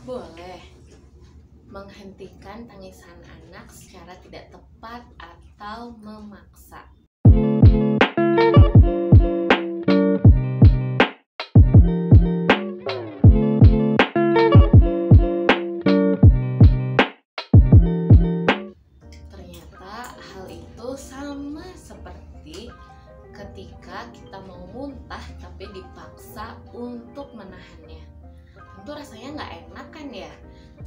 boleh menghentikan tangisan anak secara tidak tepat atau memaksa. Ternyata hal itu sama seperti ketika kita mau muntah tapi dipaksa untuk menahannya. Tentu rasanya nggak enak kan ya?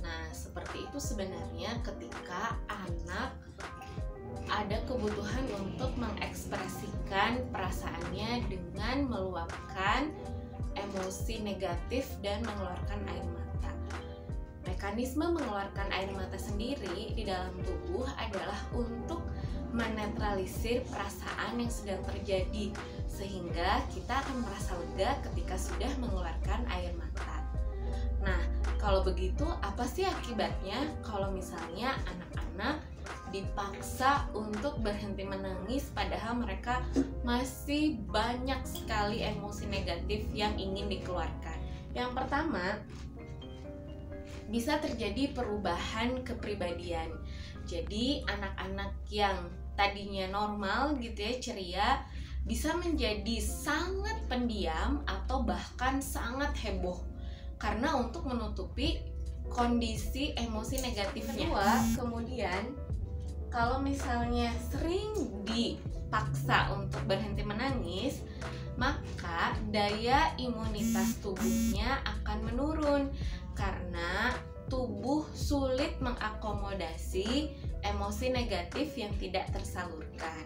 Nah, seperti itu sebenarnya ketika anak ada kebutuhan untuk mengekspresikan perasaannya dengan meluapkan emosi negatif dan mengeluarkan air mata. Mekanisme mengeluarkan air mata sendiri di dalam tubuh adalah untuk menetralisir perasaan yang sedang terjadi, sehingga kita akan merasa lega ketika sudah mengeluarkan air mata. Nah, kalau begitu apa sih akibatnya kalau misalnya anak-anak dipaksa untuk berhenti menangis padahal mereka masih banyak sekali emosi negatif yang ingin dikeluarkan? Yang pertama, bisa terjadi perubahan kepribadian. Jadi anak-anak yang tadinya normal gitu ya, ceria, bisa menjadi sangat pendiam atau bahkan sangat heboh karena untuk menutupi kondisi emosi negatifnya. Kemudian kalau misalnya sering dipaksa untuk berhenti menangis, maka daya imunitas tubuhnya akan menurun karena tubuh sulit mengakomodasi emosi negatif yang tidak tersalurkan.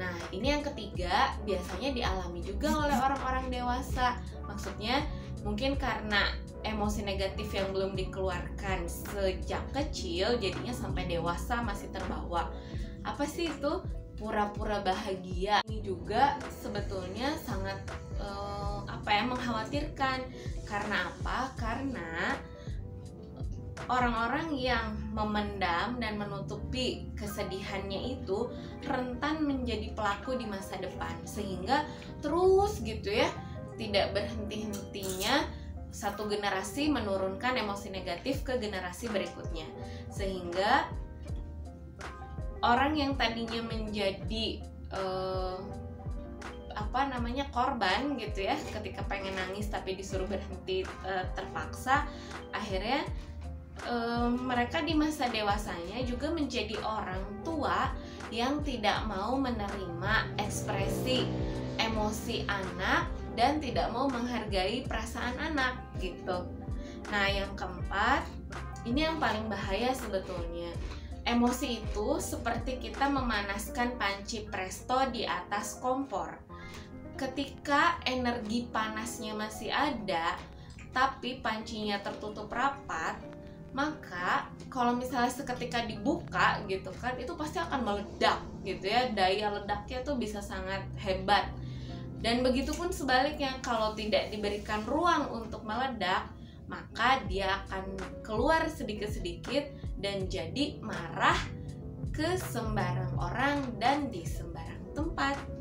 Nah, ini yang ketiga, biasanya dialami juga oleh orang-orang dewasa. Maksudnya mungkin karena emosi negatif yang belum dikeluarkan sejak kecil, jadinya sampai dewasa masih terbawa. Apa sih itu? Pura-pura bahagia. Ini juga sebetulnya sangat mengkhawatirkan. Karena apa? Karena orang-orang yang memendam dan menutupi kesedihannya itu rentan menjadi pelaku di masa depan, sehingga terus gitu ya, tidak berhenti-hentinya satu generasi menurunkan emosi negatif ke generasi berikutnya, sehingga orang yang tadinya menjadi korban gitu ya, ketika pengen nangis tapi disuruh berhenti terpaksa, akhirnya mereka di masa dewasanya juga menjadi orang tua yang tidak mau menerima ekspresi emosi anak dan tidak mau menghargai perasaan anak gitu. Nah, yang keempat, ini yang paling bahaya sebetulnya. Emosi itu seperti kita memanaskan panci presto di atas kompor. Ketika energi panasnya masih ada, tapi pancinya tertutup rapat, maka kalau misalnya seketika dibuka gitu kan, itu pasti akan meledak gitu ya, daya ledaknya tuh bisa sangat hebat. Dan begitu pun sebaliknya, kalau tidak diberikan ruang untuk meledak, maka dia akan keluar sedikit-sedikit dan jadi marah ke sembarang orang dan di sembarang tempat.